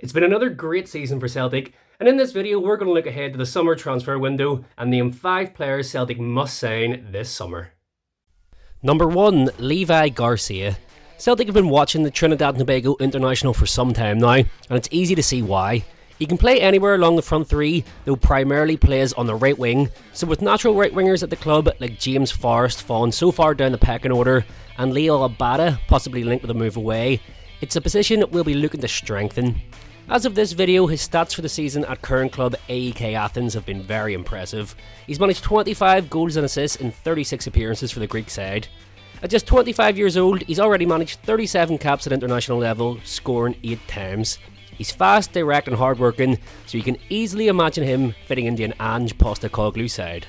It's been another great season for Celtic, and in this video we're going to look ahead to the summer transfer window and name 5 players Celtic must sign this summer. Number 1. Levi Garcia. Celtic have been watching the Trinidad and Tobago international for some time now, and it's easy to see why. He can play anywhere along the front three, though primarily plays on the right wing, so with natural right wingers at the club like James Forrest falling so far down the pecking order, and Leo Abada possibly linked with a move away, it's a position we'll be looking to strengthen. As of this video, his stats for the season at current club AEK Athens have been very impressive. He's managed 25 goals and assists in 36 appearances for the Greek side. At just 25 years old, he's already managed 37 caps at international level, scoring 8 times. He's fast, direct and hardworking, so you can easily imagine him fitting into an Ange Postecoglou side.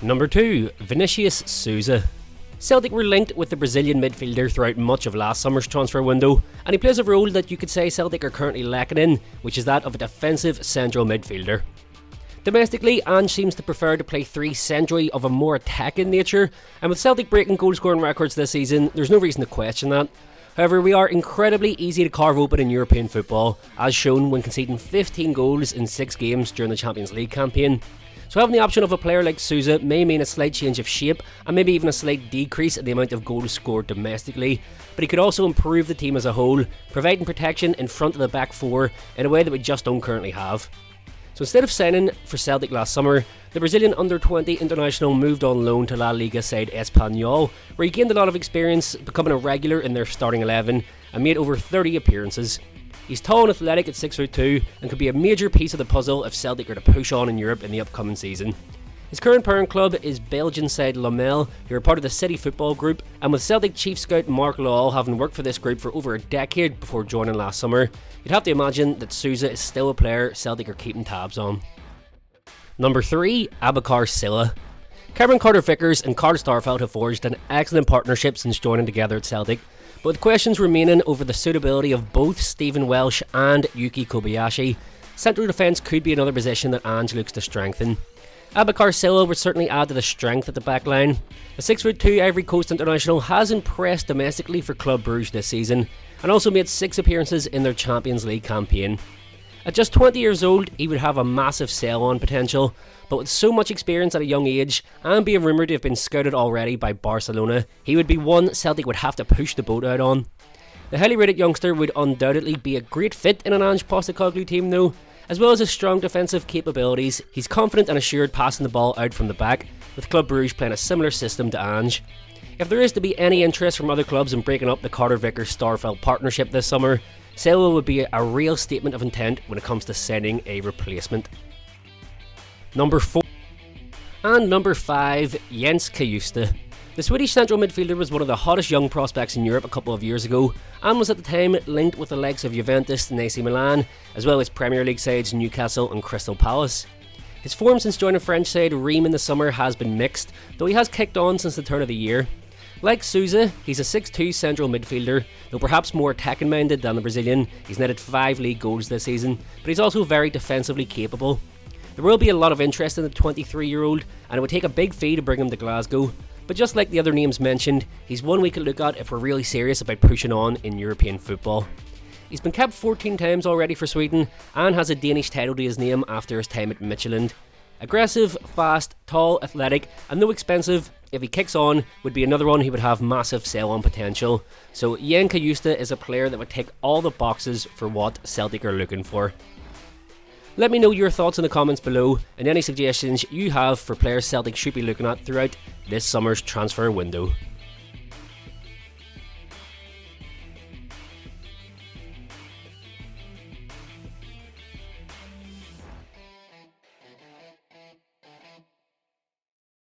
Number 2. Vinicius Souza. Celtic were linked with the Brazilian midfielder throughout much of last summer's transfer window, and he plays a role that you could say Celtic are currently lacking in, which is that of a defensive central midfielder. Domestically, Ange seems to prefer to play 3 centrally of a more attacking nature, and with Celtic breaking goal scoring records this season, there's no reason to question that. However, we are incredibly easy to carve open in European football, as shown when conceding 15 goals in 6 games during the Champions League campaign. So having the option of a player like Souza may mean a slight change of shape and maybe even a slight decrease in the amount of goals scored domestically, but he could also improve the team as a whole, providing protection in front of the back four in a way that we just don't currently have. So instead of signing for Celtic last summer, the Brazilian under-20 international moved on loan to La Liga side Espanyol, where he gained a lot of experience, becoming a regular in their starting 11 and made over 30 appearances. He's tall and athletic at 6'2" and could be a major piece of the puzzle if Celtic are to push on in Europe in the upcoming season. His current parent club is Belgian side Lommel, who are part of the City Football Group, and with Celtic chief scout Mark Lawal having worked for this group for over a decade before joining last summer, you'd have to imagine that Souza is still a player Celtic are keeping tabs on. Number 3. Achcar Sila. Cameron Carter-Vickers and Carl Starfelt have forged an excellent partnership since joining together at Celtic, but with questions remaining over the suitability of both Stephen Welsh and Yuki Kobayashi, central defence could be another position that Ange looks to strengthen. Achcar Sila would certainly add to the strength at the back line. The 6'2" Ivory Coast international has impressed domestically for Club Brugge this season, and also made 6 appearances in their Champions League campaign. At just 20 years old, he would have a massive sell-on potential, but with so much experience at a young age, and being rumoured to have been scouted already by Barcelona, he would be one Celtic would have to push the boat out on. The highly rated youngster would undoubtedly be a great fit in an Ange Postecoglou team though. As well as his strong defensive capabilities, he's confident and assured passing the ball out from the back, with Club Brugge playing a similar system to Ange. If there is to be any interest from other clubs in breaking up the Carter-Vickers-Starfelt partnership this summer, Sila would be a real statement of intent when it comes to signing a replacement. Number 4. And number 5, Yone Custa. The Swedish central midfielder was one of the hottest young prospects in Europe a couple of years ago, and was at the time linked with the likes of Juventus and AC Milan, as well as Premier League sides Newcastle and Crystal Palace. His form since joining French side Reims in the summer has been mixed, though he has kicked on since the turn of the year. Like Souza, he's a 6'2" central midfielder, though perhaps more attacking minded than the Brazilian. He's netted 5 league goals this season, but he's also very defensively capable. There will be a lot of interest in the 23-year-old, and it would take a big fee to bring him to Glasgow. But just like the other names mentioned, he's one we could look at if we're really serious about pushing on in European football. He's been capped 14 times already for Sweden, and has a Danish title to his name after his time at Midtjylland. Aggressive, fast, tall, athletic, and though expensive, if he kicks on, would be another one who would have massive sell-on potential. So Yone Custa is a player that would tick all the boxes for what Celtic are looking for. Let me know your thoughts in the comments below, and any suggestions you have for players Celtic should be looking at throughout this summer's transfer window.